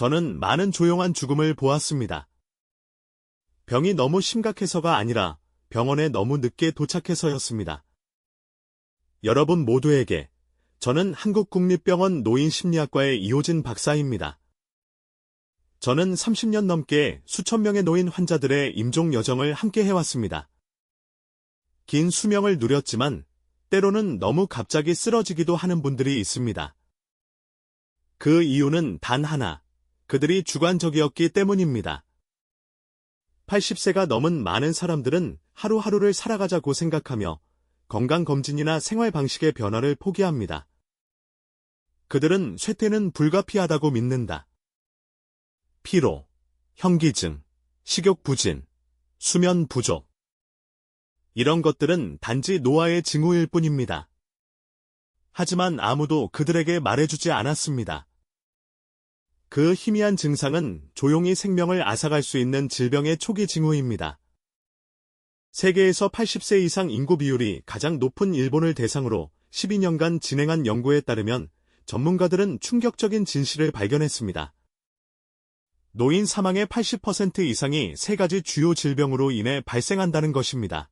저는 많은 조용한 죽음을 보았습니다. 병이 너무 심각해서가 아니라 병원에 너무 늦게 도착해서였습니다. 여러분 모두에게 저는 한국국립병원 노인심리학과의 이호진 박사입니다. 저는 30년 넘게 수천 명의 노인 환자들의 임종 여정을 함께 해왔습니다. 긴 수명을 누렸지만 때로는 너무 갑자기 쓰러지기도 하는 분들이 있습니다. 그 이유는 단 하나, 그들이 주관적이었기 때문입니다. 80세가 넘은 많은 사람들은 하루하루를 살아가자고 생각하며 건강검진이나 생활 방식의 변화를 포기합니다. 그들은 쇠퇴는 불가피하다고 믿는다. 피로, 현기증, 식욕 부진, 수면 부족. 이런 것들은 단지 노화의 징후일 뿐입니다. 하지만 아무도 그들에게 말해주지 않았습니다. 그 희미한 증상은 조용히 생명을 앗아갈 수 있는 질병의 초기 징후입니다. 세계에서 80세 이상 인구 비율이 가장 높은 일본을 대상으로 12년간 진행한 연구에 따르면 전문가들은 충격적인 진실을 발견했습니다. 노인 사망의 80% 이상이 세 가지 주요 질병으로 인해 발생한다는 것입니다.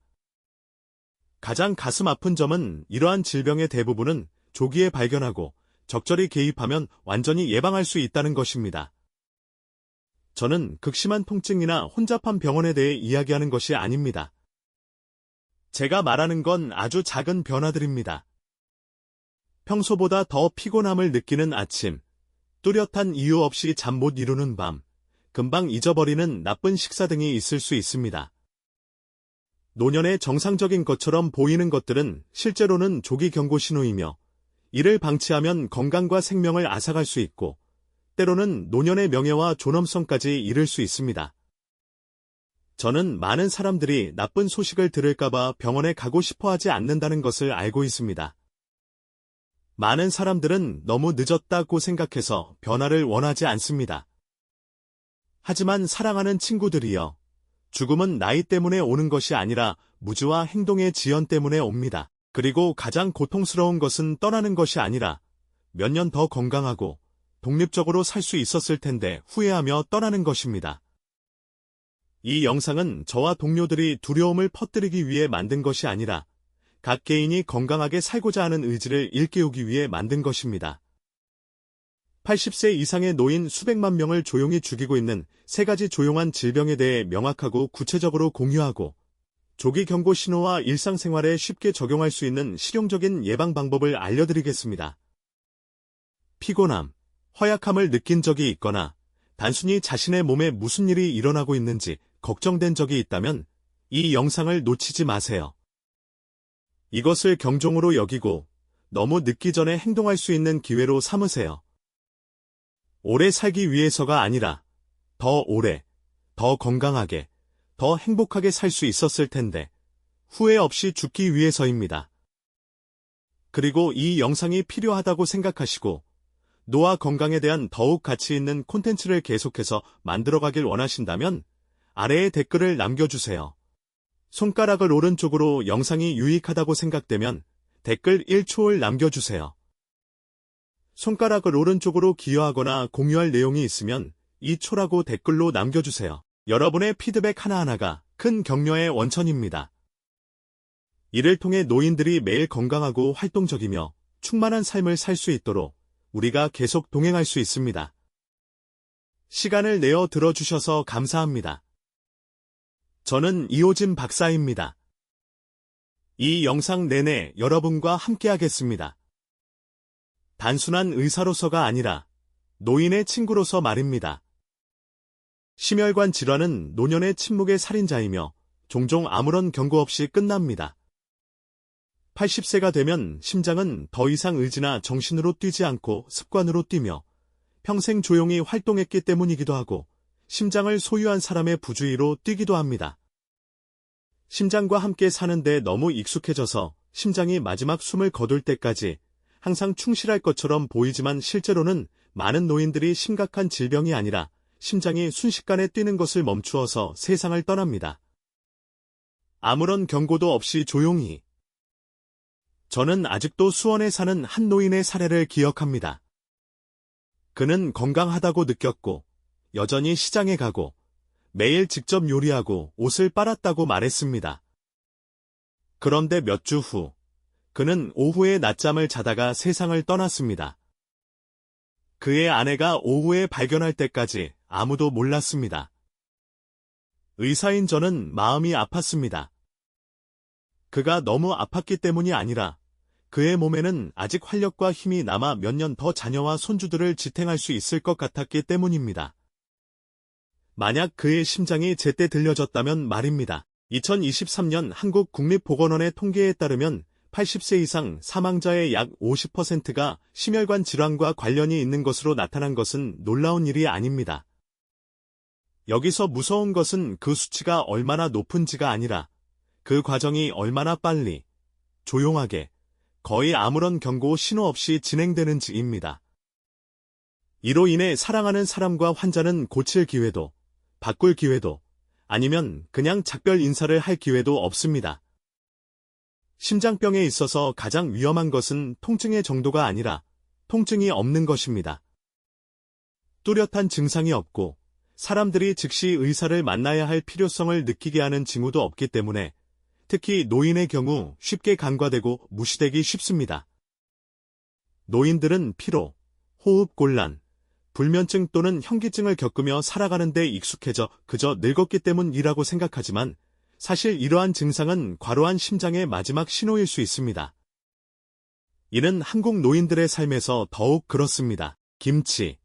가장 가슴 아픈 점은 이러한 질병의 대부분은 조기에 발견하고 적절히 개입하면 완전히 예방할 수 있다는 것입니다. 저는 극심한 통증이나 혼잡한 병원에 대해 이야기하는 것이 아닙니다. 제가 말하는 건 아주 작은 변화들입니다. 평소보다 더 피곤함을 느끼는 아침, 뚜렷한 이유 없이 잠 못 이루는 밤, 금방 잊어버리는 나쁜 식사 등이 있을 수 있습니다. 노년의 정상적인 것처럼 보이는 것들은 실제로는 조기 경고 신호이며 이를 방치하면 건강과 생명을 앗아갈 수 있고 때로는 노년의 명예와 존엄성까지 잃을 수 있습니다. 저는 많은 사람들이 나쁜 소식을 들을까봐 병원에 가고 싶어 하지 않는다는 것을 알고 있습니다. 많은 사람들은 너무 늦었다고 생각해서 변화를 원하지 않습니다. 하지만 사랑하는 친구들이여, 죽음은 나이 때문에 오는 것이 아니라 무지와 행동의 지연 때문에 옵니다. 그리고 가장 고통스러운 것은 떠나는 것이 아니라 몇 년 더 건강하고 독립적으로 살 수 있었을 텐데 후회하며 떠나는 것입니다. 이 영상은 저와 동료들이 두려움을 퍼뜨리기 위해 만든 것이 아니라 각 개인이 건강하게 살고자 하는 의지를 일깨우기 위해 만든 것입니다. 80세 이상의 노인 수백만 명을 조용히 죽이고 있는 세 가지 조용한 질병에 대해 명확하고 구체적으로 공유하고 조기 경고 신호와 일상생활에 쉽게 적용할 수 있는 실용적인 예방 방법을 알려드리겠습니다. 피곤함, 허약함을 느낀 적이 있거나 단순히 자신의 몸에 무슨 일이 일어나고 있는지 걱정된 적이 있다면 이 영상을 놓치지 마세요. 이것을 경종으로 여기고 너무 늦기 전에 행동할 수 있는 기회로 삼으세요. 오래 살기 위해서가 아니라 더 오래, 더 건강하게, 더 행복하게 살 수 있었을 텐데 후회 없이 죽기 위해서입니다. 그리고 이 영상이 필요하다고 생각하시고 노화 건강에 대한 더욱 가치 있는 콘텐츠를 계속해서 만들어가길 원하신다면 아래에 댓글을 남겨주세요. 손가락을 오른쪽으로 영상이 유익하다고 생각되면 댓글 1초를 남겨주세요. 손가락을 오른쪽으로 기여하거나 공유할 내용이 있으면 2초라고 댓글로 남겨주세요. 여러분의 피드백 하나하나가 큰 격려의 원천입니다. 이를 통해 노인들이 매일 건강하고 활동적이며 충만한 삶을 살 수 있도록 우리가 계속 동행할 수 있습니다. 시간을 내어 들어주셔서 감사합니다. 저는 이호진 박사입니다. 이 영상 내내 여러분과 함께하겠습니다. 단순한 의사로서가 아니라 노인의 친구로서 말입니다. 심혈관 질환은 노년의 침묵의 살인자이며 종종 아무런 경고 없이 끝납니다. 80세가 되면 심장은 더 이상 의지나 정신으로 뛰지 않고 습관으로 뛰며 평생 조용히 활동했기 때문이기도 하고 심장을 소유한 사람의 부주의로 뛰기도 합니다. 심장과 함께 사는데 너무 익숙해져서 심장이 마지막 숨을 거둘 때까지 항상 충실할 것처럼 보이지만 실제로는 많은 노인들이 심각한 질병이 아니라 심장이 순식간에 뛰는 것을 멈추어서 세상을 떠납니다. 아무런 경고도 없이 조용히. 저는 아직도 수원에 사는 한 노인의 사례를 기억합니다. 그는 건강하다고 느꼈고 여전히 시장에 가고 매일 직접 요리하고 옷을 빨았다고 말했습니다. 그런데 몇 주 후, 그는 오후에 낮잠을 자다가 세상을 떠났습니다. 그의 아내가 오후에 발견할 때까지 아무도 몰랐습니다. 의사인 저는 마음이 아팠습니다. 그가 너무 아팠기 때문이 아니라 그의 몸에는 아직 활력과 힘이 남아 몇 년 더 자녀와 손주들을 지탱할 수 있을 것 같았기 때문입니다. 만약 그의 심장이 제때 들려졌다면 말입니다. 2023년 한국국립보건원의 통계에 따르면 80세 이상 사망자의 약 50%가 심혈관 질환과 관련이 있는 것으로 나타난 것은 놀라운 일이 아닙니다. 여기서 무서운 것은 그 수치가 얼마나 높은지가 아니라 그 과정이 얼마나 빨리, 조용하게, 거의 아무런 경고 신호 없이 진행되는지입니다. 이로 인해 사랑하는 사람과 환자는 고칠 기회도, 바꿀 기회도, 아니면 그냥 작별 인사를 할 기회도 없습니다. 심장병에 있어서 가장 위험한 것은 통증의 정도가 아니라 통증이 없는 것입니다. 뚜렷한 증상이 없고 사람들이 즉시 의사를 만나야 할 필요성을 느끼게 하는 징후도 없기 때문에 특히 노인의 경우 쉽게 간과되고 무시되기 쉽습니다. 노인들은 피로, 호흡곤란, 불면증 또는 현기증을 겪으며 살아가는 데 익숙해져 그저 늙었기 때문이라고 생각하지만 사실 이러한 증상은 과로한 심장의 마지막 신호일 수 있습니다. 이는 한국 노인들의 삶에서 더욱 그렇습니다. 김치,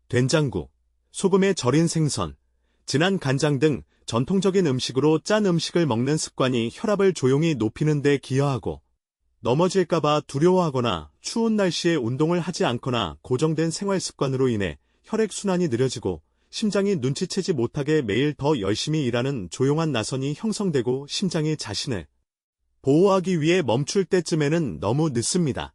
된장국, 소금에 절인 생선, 진한 간장 등 전통적인 음식으로 짠 음식을 먹는 습관이 혈압을 조용히 높이는 데 기여하고 넘어질까봐 두려워하거나 추운 날씨에 운동을 하지 않거나 고정된 생활 습관으로 인해 혈액순환이 느려지고 심장이 눈치채지 못하게 매일 더 열심히 일하는 조용한 나선이 형성되고 심장이 자신을 보호하기 위해 멈출 때쯤에는 너무 늦습니다.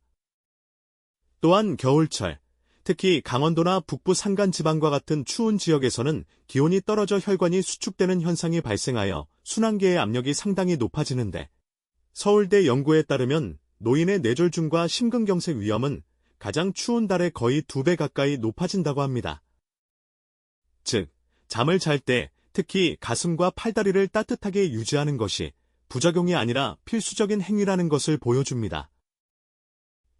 또한 겨울철, 특히 강원도나 북부 산간지방과 같은 추운 지역에서는 기온이 떨어져 혈관이 수축되는 현상이 발생하여 순환계의 압력이 상당히 높아지는데 서울대 연구에 따르면 노인의 뇌졸중과 심근경색 위험은 가장 추운 달에 거의 2배 가까이 높아진다고 합니다. 즉, 잠을 잘 때 특히 가슴과 팔다리를 따뜻하게 유지하는 것이 부작용이 아니라 필수적인 행위라는 것을 보여줍니다.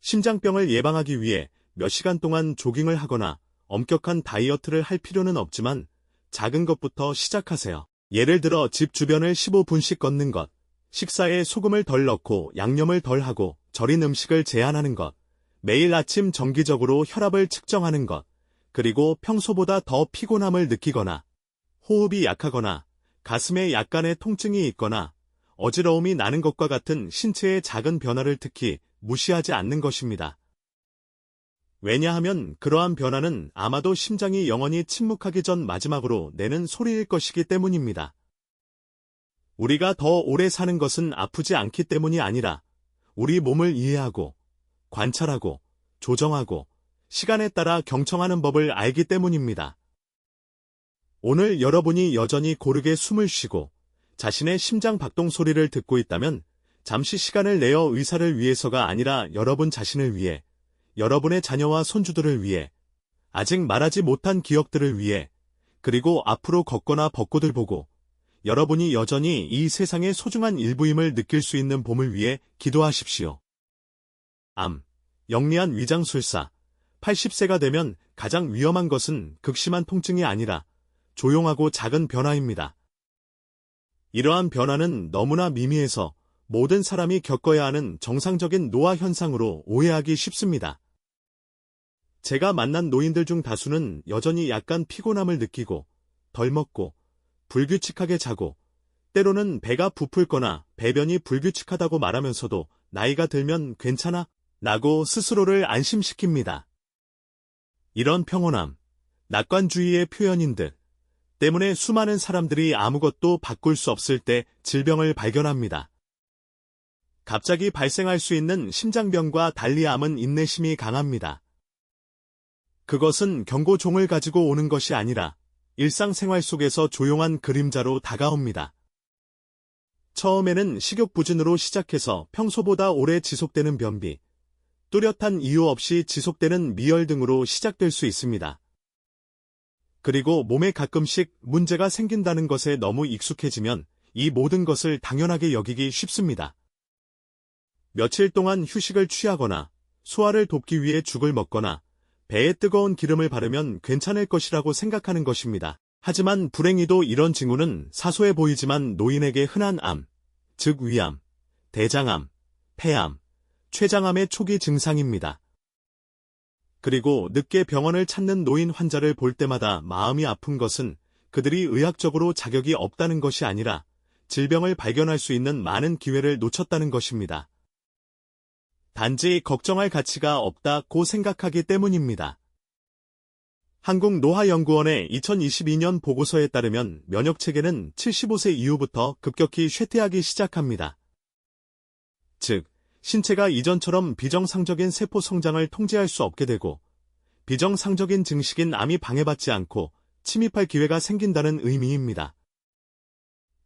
심장병을 예방하기 위해 몇 시간 동안 조깅을 하거나 엄격한 다이어트를 할 필요는 없지만 작은 것부터 시작하세요. 예를 들어 집 주변을 15분씩 걷는 것, 식사에 소금을 덜 넣고 양념을 덜 하고 절인 음식을 제한하는 것, 매일 아침 정기적으로 혈압을 측정하는 것, 그리고 평소보다 더 피곤함을 느끼거나 호흡이 약하거나 가슴에 약간의 통증이 있거나 어지러움이 나는 것과 같은 신체의 작은 변화를 특히 무시하지 않는 것입니다. 왜냐하면 그러한 변화는 아마도 심장이 영원히 침묵하기 전 마지막으로 내는 소리일 것이기 때문입니다. 우리가 더 오래 사는 것은 아프지 않기 때문이 아니라 우리 몸을 이해하고 관찰하고 조정하고 시간에 따라 경청하는 법을 알기 때문입니다. 오늘 여러분이 여전히 고르게 숨을 쉬고 자신의 심장 박동 소리를 듣고 있다면 잠시 시간을 내어 의사를 위해서가 아니라 여러분 자신을 위해, 여러분의 자녀와 손주들을 위해, 아직 말하지 못한 기억들을 위해, 그리고 앞으로 걷거나 벚꽃을 보고 여러분이 여전히 이 세상의 소중한 일부임을 느낄 수 있는 봄을 위해 기도하십시오. 암, 영리한 위장술사, 80세가 되면 가장 위험한 것은 극심한 통증이 아니라 조용하고 작은 변화입니다. 이러한 변화는 너무나 미미해서 모든 사람이 겪어야 하는 정상적인 노화 현상으로 오해하기 쉽습니다. 제가 만난 노인들 중 다수는 여전히 약간 피곤함을 느끼고 덜 먹고 불규칙하게 자고 때로는 배가 부풀거나 배변이 불규칙하다고 말하면서도 나이가 들면 괜찮아 라고 스스로를 안심시킵니다. 이런 평온함, 낙관주의의 표현인 듯 때문에 수많은 사람들이 아무것도 바꿀 수 없을 때 질병을 발견합니다. 갑자기 발생할 수 있는 심장병과 달리 암은 인내심이 강합니다. 그것은 경고종을 가지고 오는 것이 아니라 일상생활 속에서 조용한 그림자로 다가옵니다. 처음에는 식욕부진으로 시작해서 평소보다 오래 지속되는 변비, 뚜렷한 이유 없이 지속되는 미열 등으로 시작될 수 있습니다. 그리고 몸에 가끔씩 문제가 생긴다는 것에 너무 익숙해지면 이 모든 것을 당연하게 여기기 쉽습니다. 며칠 동안 휴식을 취하거나 소화를 돕기 위해 죽을 먹거나 배에 뜨거운 기름을 바르면 괜찮을 것이라고 생각하는 것입니다. 하지만 불행히도 이런 징후는 사소해 보이지만 노인에게 흔한 암, 즉 위암, 대장암, 폐암, 췌장암의 초기 증상입니다. 그리고 늦게 병원을 찾는 노인 환자를 볼 때마다 마음이 아픈 것은 그들이 의학적으로 자격이 없다는 것이 아니라 질병을 발견할 수 있는 많은 기회를 놓쳤다는 것입니다. 단지 걱정할 가치가 없다고 생각하기 때문입니다. 한국노화연구원의 2022년 보고서에 따르면 면역체계는 75세 이후부터 급격히 쇠퇴하기 시작합니다. 즉, 신체가 이전처럼 비정상적인 세포 성장을 통제할 수 없게 되고 비정상적인 증식인 암이 방해받지 않고 침입할 기회가 생긴다는 의미입니다.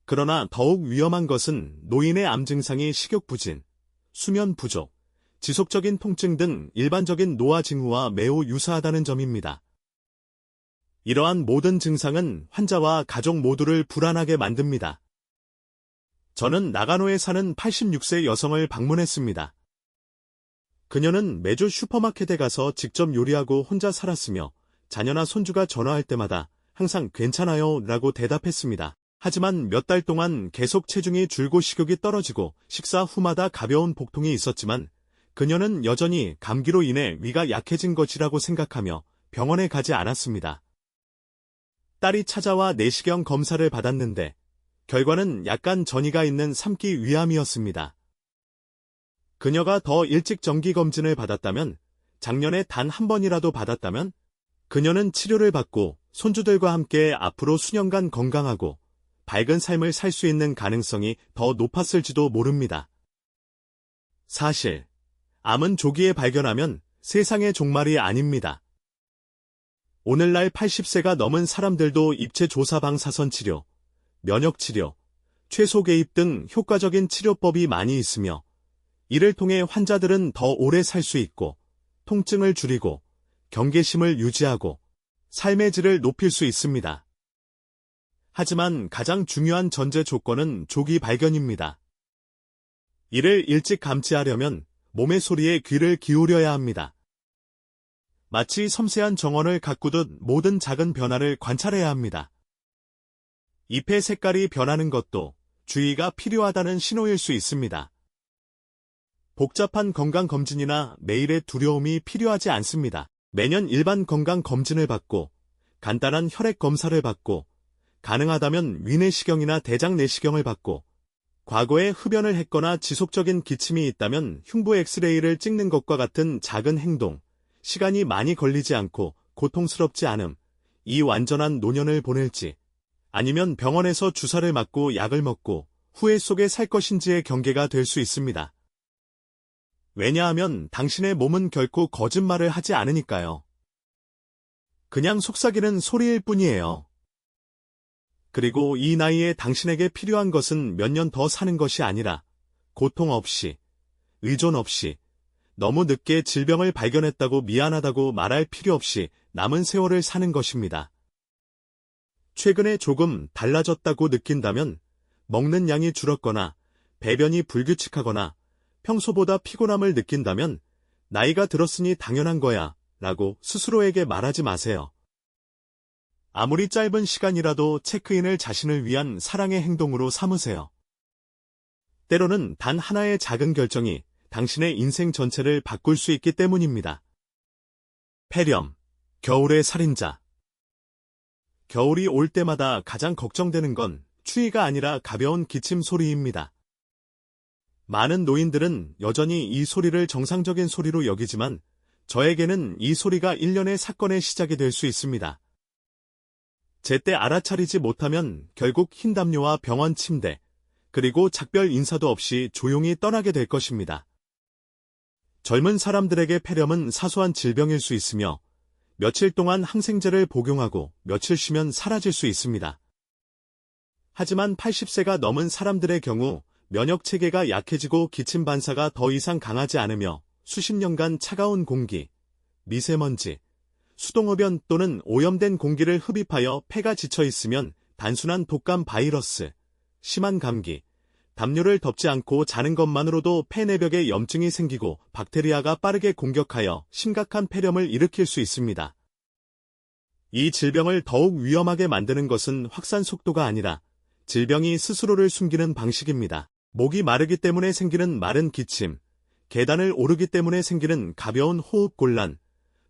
그러나 더욱 위험한 것은 노인의 암 증상이 식욕부진, 수면 부족, 지속적인 통증 등 일반적인 노화 징후와 매우 유사하다는 점입니다. 이러한 모든 증상은 환자와 가족 모두를 불안하게 만듭니다. 저는 나가노에 사는 86세 여성을 방문했습니다. 그녀는 매주 슈퍼마켓에 가서 직접 요리하고 혼자 살았으며 자녀나 손주가 전화할 때마다 항상 괜찮아요 라고 대답했습니다. 하지만 몇 달 동안 계속 체중이 줄고 식욕이 떨어지고 식사 후마다 가벼운 복통이 있었지만 그녀는 여전히 감기로 인해 위가 약해진 것이라고 생각하며 병원에 가지 않았습니다. 딸이 찾아와 내시경 검사를 받았는데 결과는 약간 전이가 있는 3기 위암이었습니다. 그녀가 더 일찍 정기검진을 받았다면, 작년에 단 한 번이라도 받았다면, 그녀는 치료를 받고 손주들과 함께 앞으로 수년간 건강하고 밝은 삶을 살 수 있는 가능성이 더 높았을지도 모릅니다. 사실, 암은 조기에 발견하면 세상의 종말이 아닙니다. 오늘날 80세가 넘은 사람들도 입체 조사 방사선 치료, 면역 치료, 최소 개입 등 효과적인 치료법이 많이 있으며 이를 통해 환자들은 더 오래 살 수 있고 통증을 줄이고 경계심을 유지하고 삶의 질을 높일 수 있습니다. 하지만 가장 중요한 전제 조건은 조기 발견입니다. 이를 일찍 감지하려면 몸의 소리에 귀를 기울여야 합니다. 마치 섬세한 정원을 가꾸듯 모든 작은 변화를 관찰해야 합니다. 잎의 색깔이 변하는 것도 주의가 필요하다는 신호일 수 있습니다. 복잡한 건강검진이나 매일의 두려움이 필요하지 않습니다. 매년 일반 건강검진을 받고 간단한 혈액검사를 받고 가능하다면 위내시경이나 대장내시경을 받고 과거에 흡연을 했거나 지속적인 기침이 있다면 흉부 엑스레이를 찍는 것과 같은 작은 행동, 시간이 많이 걸리지 않고 고통스럽지 않음, 이 완전한 노년을 보낼지 아니면 병원에서 주사를 맞고 약을 먹고 후회 속에 살 것인지의 경계가 될 수 있습니다. 왜냐하면 당신의 몸은 결코 거짓말을 하지 않으니까요. 그냥 속삭이는 소리일 뿐이에요. 그리고 이 나이에 당신에게 필요한 것은 몇 년 더 사는 것이 아니라 고통 없이, 의존 없이, 너무 늦게 질병을 발견했다고 미안하다고 말할 필요 없이 남은 세월을 사는 것입니다. 최근에 조금 달라졌다고 느낀다면 먹는 양이 줄었거나 배변이 불규칙하거나 평소보다 피곤함을 느낀다면 나이가 들었으니 당연한 거야 라고 스스로에게 말하지 마세요. 아무리 짧은 시간이라도 체크인을 자신을 위한 사랑의 행동으로 삼으세요. 때로는 단 하나의 작은 결정이 당신의 인생 전체를 바꿀 수 있기 때문입니다. 폐렴, 겨울의 살인자. 겨울이 올 때마다 가장 걱정되는 건 추위가 아니라 가벼운 기침 소리입니다. 많은 노인들은 여전히 이 소리를 정상적인 소리로 여기지만 저에게는 이 소리가 일련의 사건의 시작이 될 수 있습니다. 제때 알아차리지 못하면 결국 흰 담요와 병원 침대, 그리고 작별 인사도 없이 조용히 떠나게 될 것입니다. 젊은 사람들에게 폐렴은 사소한 질병일 수 있으며 며칠 동안 항생제를 복용하고 며칠 쉬면 사라질 수 있습니다. 하지만 80세가 넘은 사람들의 경우 면역체계가 약해지고 기침 반사가 더 이상 강하지 않으며 수십 년간 차가운 공기, 미세먼지, 수동흡연 또는 오염된 공기를 흡입하여 폐가 지쳐 있으면 단순한 독감 바이러스, 심한 감기, 담요를 덮지 않고 자는 것만으로도 폐 내벽에 염증이 생기고 박테리아가 빠르게 공격하여 심각한 폐렴을 일으킬 수 있습니다. 이 질병을 더욱 위험하게 만드는 것은 확산 속도가 아니라 질병이 스스로를 숨기는 방식입니다. 목이 마르기 때문에 생기는 마른 기침, 계단을 오르기 때문에 생기는 가벼운 호흡 곤란,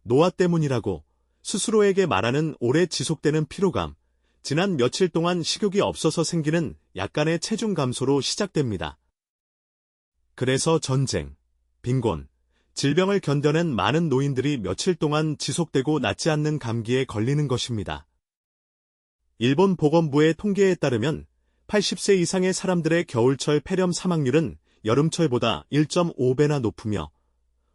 노화 때문이라고 스스로에게 말하는 오래 지속되는 피로감, 지난 며칠 동안 식욕이 없어서 생기는 약간의 체중 감소로 시작됩니다. 그래서 전쟁, 빈곤, 질병을 견뎌낸 많은 노인들이 며칠 동안 지속되고 낫지 않는 감기에 걸리는 것입니다. 일본 보건부의 통계에 따르면 80세 이상의 사람들의 겨울철 폐렴 사망률은 여름철보다 1.5배나 높으며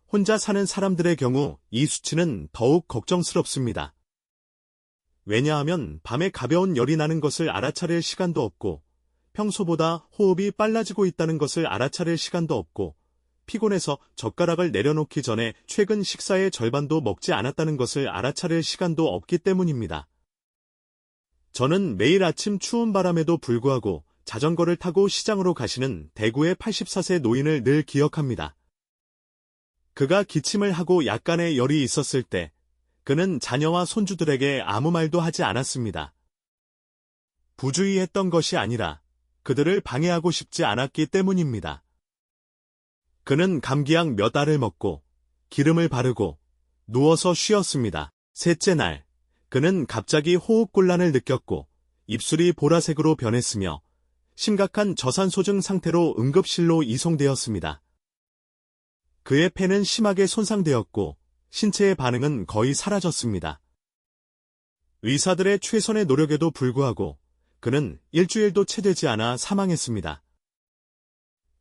혼자 사는 사람들의 경우 이 수치는 더욱 걱정스럽습니다. 왜냐하면 밤에 가벼운 열이 나는 것을 알아차릴 시간도 없고 평소보다 호흡이 빨라지고 있다는 것을 알아차릴 시간도 없고 피곤해서 젓가락을 내려놓기 전에 최근 식사의 절반도 먹지 않았다는 것을 알아차릴 시간도 없기 때문입니다. 저는 매일 아침 추운 바람에도 불구하고 자전거를 타고 시장으로 가시는 대구의 84세 노인을 늘 기억합니다. 그가 기침을 하고 약간의 열이 있었을 때 그는 자녀와 손주들에게 아무 말도 하지 않았습니다. 부주의했던 것이 아니라 그들을 방해하고 싶지 않았기 때문입니다. 그는 감기약 몇 알을 먹고 기름을 바르고 누워서 쉬었습니다. 셋째 날, 그는 갑자기 호흡곤란을 느꼈고 입술이 보라색으로 변했으며 심각한 저산소증 상태로 응급실로 이송되었습니다. 그의 폐는 심하게 손상되었고 신체의 반응은 거의 사라졌습니다. 의사들의 최선의 노력에도 불구하고 그는 일주일도 채 되지 않아 사망했습니다.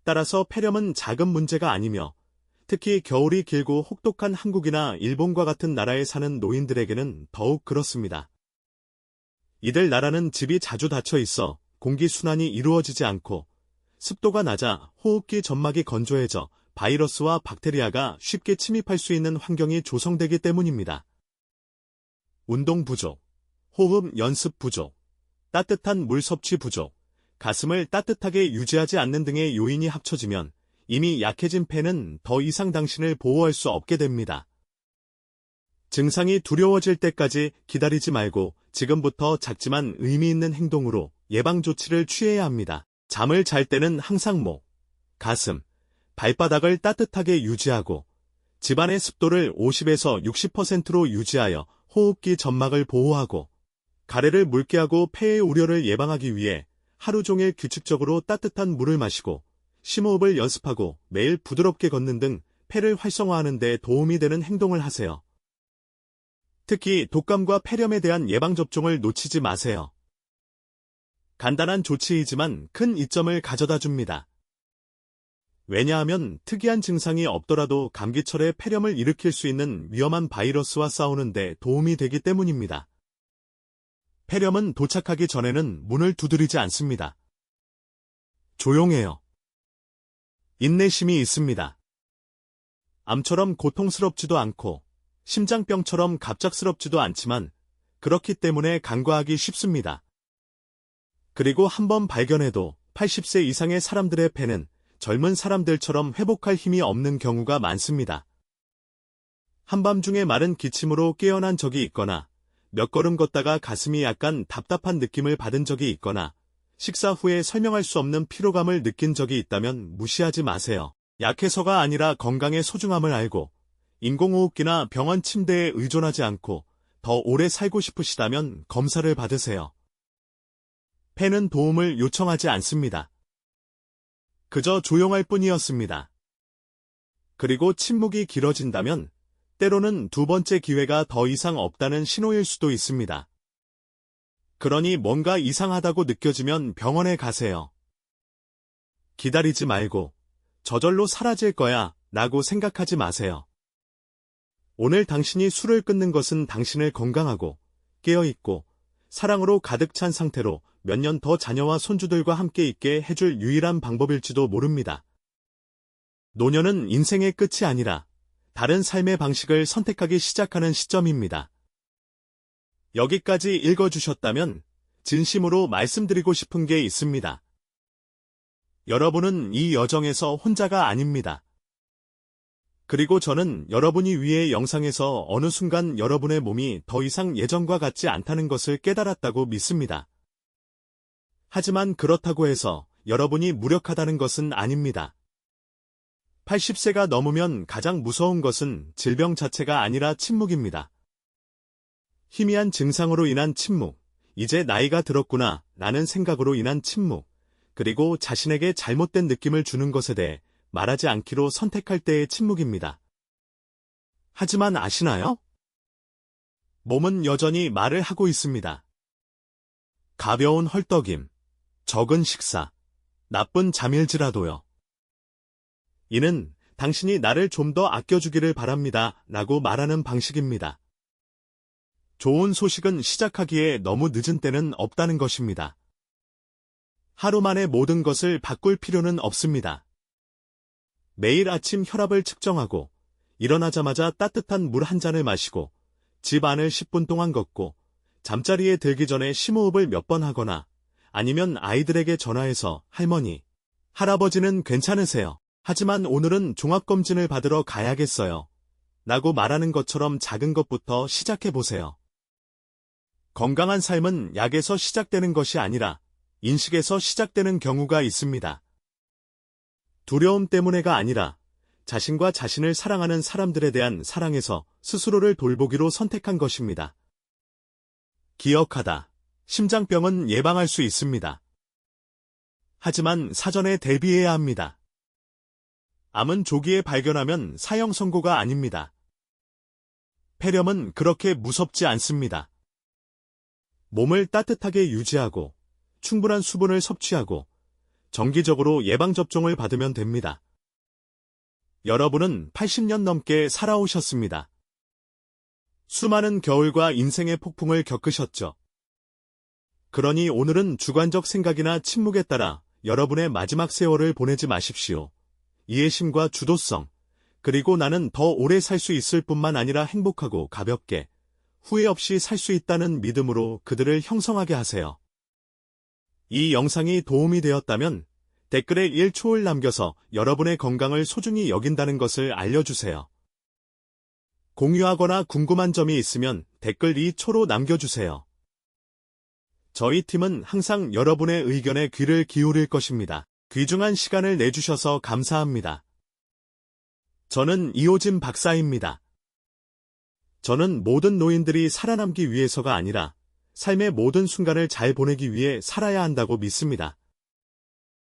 따라서 폐렴은 작은 문제가 아니며 특히 겨울이 길고 혹독한 한국이나 일본과 같은 나라에 사는 노인들에게는 더욱 그렇습니다. 이들 나라는 집이 자주 닫혀 있어 공기순환이 이루어지지 않고 습도가 낮아 호흡기 점막이 건조해져 바이러스와 박테리아가 쉽게 침입할 수 있는 환경이 조성되기 때문입니다. 운동 부족, 호흡 연습 부족, 따뜻한 물 섭취 부족, 가슴을 따뜻하게 유지하지 않는 등의 요인이 합쳐지면 이미 약해진 폐는 더 이상 당신을 보호할 수 없게 됩니다. 증상이 두려워질 때까지 기다리지 말고 지금부터 작지만 의미 있는 행동으로 예방 조치를 취해야 합니다. 잠을 잘 때는 항상 목, 가슴, 발바닥을 따뜻하게 유지하고 집안의 습도를 50에서 60%로 유지하여 호흡기 점막을 보호하고 가래를 묽게 하고 폐의 우려를 예방하기 위해 하루 종일 규칙적으로 따뜻한 물을 마시고 심호흡을 연습하고 매일 부드럽게 걷는 등 폐를 활성화하는 데 도움이 되는 행동을 하세요. 특히 독감과 폐렴에 대한 예방접종을 놓치지 마세요. 간단한 조치이지만 큰 이점을 가져다 줍니다. 왜냐하면 특이한 증상이 없더라도 감기철에 폐렴을 일으킬 수 있는 위험한 바이러스와 싸우는 데 도움이 되기 때문입니다. 폐렴은 도착하기 전에는 문을 두드리지 않습니다. 조용해요. 인내심이 있습니다. 암처럼 고통스럽지도 않고 심장병처럼 갑작스럽지도 않지만 그렇기 때문에 간과하기 쉽습니다. 그리고 한번 발견해도 80세 이상의 사람들의 폐는 젊은 사람들처럼 회복할 힘이 없는 경우가 많습니다. 한밤중에 마른 기침으로 깨어난 적이 있거나 몇 걸음 걷다가 가슴이 약간 답답한 느낌을 받은 적이 있거나 식사 후에 설명할 수 없는 피로감을 느낀 적이 있다면 무시하지 마세요. 약해서가 아니라 건강의 소중함을 알고 인공호흡기나 병원 침대에 의존하지 않고 더 오래 살고 싶으시다면 검사를 받으세요. 폐는 도움을 요청하지 않습니다. 그저 조용할 뿐이었습니다. 그리고 침묵이 길어진다면 때로는 두 번째 기회가 더 이상 없다는 신호일 수도 있습니다. 그러니 뭔가 이상하다고 느껴지면 병원에 가세요. 기다리지 말고 저절로 사라질 거야 라고 생각하지 마세요. 오늘 당신이 술을 끊는 것은 당신을 건강하고 깨어있고 사랑으로 가득 찬 상태로 몇 년 더 자녀와 손주들과 함께 있게 해줄 유일한 방법일지도 모릅니다. 노년은 인생의 끝이 아니라 다른 삶의 방식을 선택하기 시작하는 시점입니다. 여기까지 읽어주셨다면 진심으로 말씀드리고 싶은 게 있습니다. 여러분은 이 여정에서 혼자가 아닙니다. 그리고 저는 여러분이 위의 영상에서 어느 순간 여러분의 몸이 더 이상 예전과 같지 않다는 것을 깨달았다고 믿습니다. 하지만 그렇다고 해서 여러분이 무력하다는 것은 아닙니다. 80세가 넘으면 가장 무서운 것은 질병 자체가 아니라 침묵입니다. 희미한 증상으로 인한 침묵, 이제 나이가 들었구나 라는 생각으로 인한 침묵, 그리고 자신에게 잘못된 느낌을 주는 것에 대해 말하지 않기로 선택할 때의 침묵입니다. 하지만 아시나요? 몸은 여전히 말을 하고 있습니다. 가벼운 헐떡임, 적은 식사, 나쁜 잠일지라도요. 이는 당신이 나를 좀 더 아껴주기를 바랍니다 라고 말하는 방식입니다. 좋은 소식은 시작하기에 너무 늦은 때는 없다는 것입니다. 하루 만에 모든 것을 바꿀 필요는 없습니다. 매일 아침 혈압을 측정하고 일어나자마자 따뜻한 물 한 잔을 마시고 집 안을 10분 동안 걷고 잠자리에 들기 전에 심호흡을 몇 번 하거나 아니면 아이들에게 전화해서 할머니, 할아버지는 괜찮으세요? 하지만 오늘은 종합검진을 받으러 가야겠어요. 라고 말하는 것처럼 작은 것부터 시작해보세요. 건강한 삶은 약에서 시작되는 것이 아니라 인식에서 시작되는 경우가 있습니다. 두려움 때문에가 아니라 자신과 자신을 사랑하는 사람들에 대한 사랑에서 스스로를 돌보기로 선택한 것입니다. 기억하다. 심장병은 예방할 수 있습니다. 하지만 사전에 대비해야 합니다. 암은 조기에 발견하면 사형 선고가 아닙니다. 폐렴은 그렇게 무섭지 않습니다. 몸을 따뜻하게 유지하고 충분한 수분을 섭취하고 정기적으로 예방접종을 받으면 됩니다. 여러분은 80년 넘게 살아오셨습니다. 수많은 겨울과 인생의 폭풍을 겪으셨죠. 그러니 오늘은 주관적 생각이나 침묵에 따라 여러분의 마지막 세월을 보내지 마십시오. 이해심과 주도성, 그리고 나는 더 오래 살 수 있을 뿐만 아니라 행복하고 가볍게, 후회 없이 살 수 있다는 믿음으로 그들을 형성하게 하세요. 이 영상이 도움이 되었다면 댓글에 1초를 남겨서 여러분의 건강을 소중히 여긴다는 것을 알려주세요. 공유하거나 궁금한 점이 있으면 댓글 2초로 남겨주세요. 저희 팀은 항상 여러분의 의견에 귀를 기울일 것입니다. 귀중한 시간을 내주셔서 감사합니다. 저는 이호진 박사입니다. 저는 모든 노인들이 살아남기 위해서가 아니라 삶의 모든 순간을 잘 보내기 위해 살아야 한다고 믿습니다.